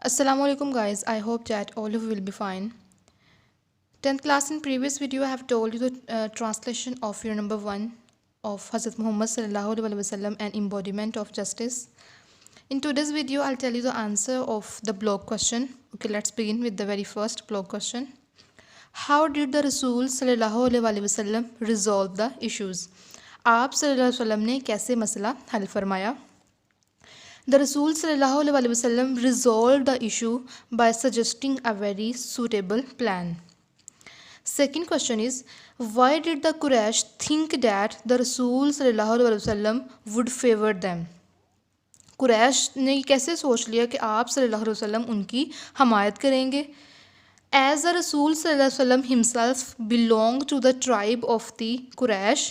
Assalamu alaikum guys. I hope that all of you will be fine. 10th class in previous video I have told you the translation of your number 1 of Hazrat Muhammad sallallahu alaihi wasallam and embodiment of justice. In today's video I'll tell you the answer of the blog question. Okay, let's begin with the very first blog question. How did the Rasul sallallahu alaihi wasallam resolve the issues? आप सल्लल्लाहु अलैहि वसल्लम ने कैसे मसला हल फरमाया? The Rasul sallallahu alaihi wasallam resolved the issue by suggesting a very suitable plan. Second question is, why did the Quraysh think that the Rasul sallallahu alaihi wasallam would favor them? Quraish ने कैसे सोच लिया कि आप सल्लल्लाहु अलैहि वसल्लम उनकी हमायत करेंगे? As the Rasul sallallahu alaihi wasallam himself belonged to the tribe of the Quraysh,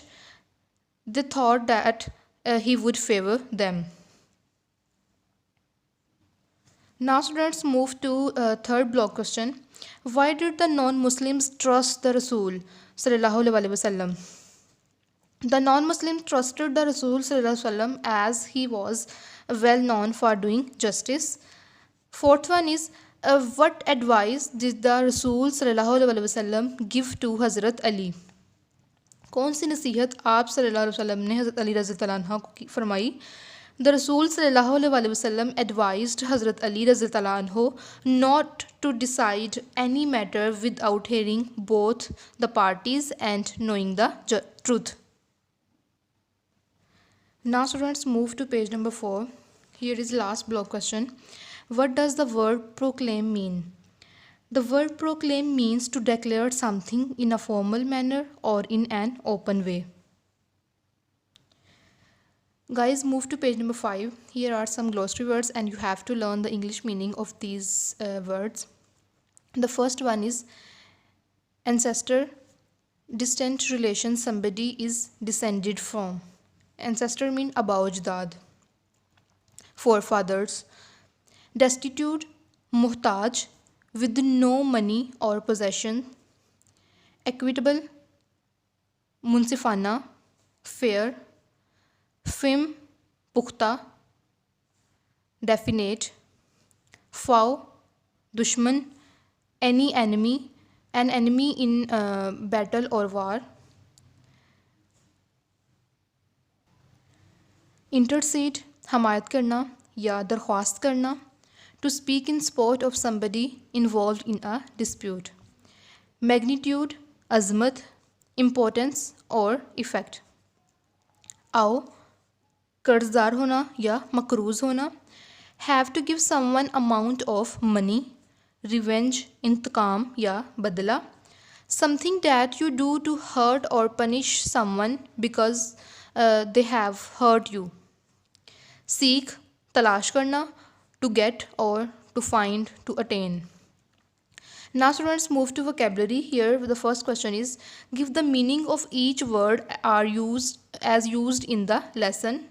they thought that he would favor them. Now students, move to third block question. Why did the non-Muslims trust the Rasul sallallahu alaihi wasallam? The non-Muslims trusted the Rasul sallallahu alaihi wasallam as he was well known for doing justice. Fourth one is, what advice did the Rasul sallallahu alaihi wasallam give to Hazrat Ali? कौन सी नसीहत आप सल्लल्लाहु अलैहि वसल्लम ने हज़रत अली रज़ी अल्लाह अन्हु को फरमाई? The Rasul sallallahu alaihi wasallam advised Hazrat Ali radhiyallahu anhu not to decide any matter without hearing both the parties and knowing the truth. Now students, move to page number 4. Here is last block question. What does the word proclaim mean? The word proclaim means to declare something in a formal manner or in an open way. Guys, move to page number 5. Here are some glossary words and you have to learn the English meaning of these words. The first one is ancestor, distant relation somebody is descended from. Ancestor mean abau ajdad, forefathers. Destitute, muhtaj, with no money or possession. Equitable, munsifana, fair. Fim, पुख्ता. Definite. Foe, दुश्मन. Any enemy, an enemy in battle or war. Intercede, हमायत करना या दरख्वास्त करना. To speak in support of somebody involved in a dispute. Magnitude, Azmat, importance or effect. आओ, कर्जदार होना या मकरूज होना. Have to give someone amount of money. Revenge, इंतकाम या बदला. Something that you do to hurt और punish someone because they have hurt you. सीख, तलाश करना. टू गेट और to find, to attain. Now students, move to vocabulary. Here the first question is, give the meaning of each word as used in the lesson.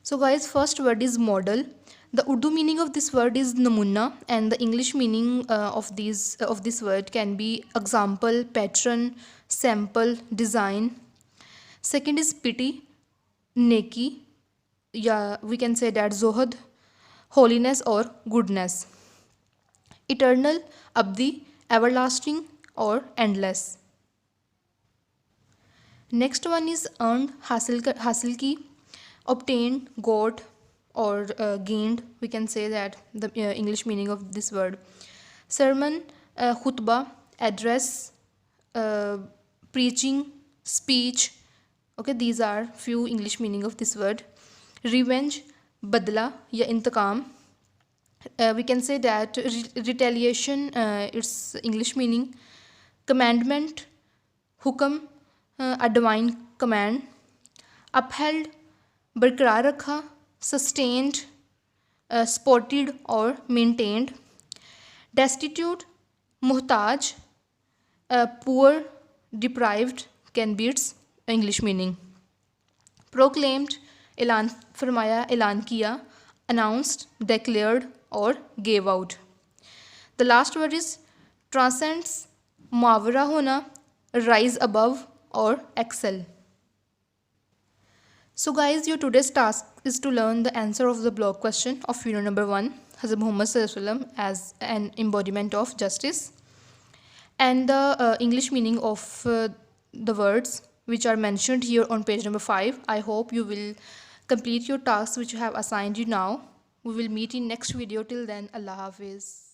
So guys, first word is model. The Urdu meaning of this word is namuna and the English meaning of this word can be example, pattern, sample, design. Second is pity, neki, yeah, we can say that zohad, holiness or goodness. Eternal, abdi, everlasting or endless. Next one is earned, हासिल की. Obtained, got or gained, we can say that the English meaning of this word. Sermon, khutbah, address, preaching, speech. Okay, these are few English meaning of this word. Revenge, badla ya intakam. We can say that retaliation, its English meaning. Commandment, hukam, a divine command. Upheld, बरकरार रखा. Sustained, supported और maintained. Destitute, मुहताज, poor, deprived can be its English meaning. Proclaimed, ऐलान फरमाया, ऐलान किया. Announced, declared और gave out. The last word is transcends, मुआवरा होना, राइज अबव और excel. So guys, your today's task is to learn the answer of the blog question of video number 1, Hazrat Muhammad Sallallahu Alaihi Wasallam as an embodiment of justice, and the English meaning of the words which are mentioned here on page number 5. I hope you will complete your tasks which you have assigned you now. We will meet in next video. Till then, Allah Hafiz.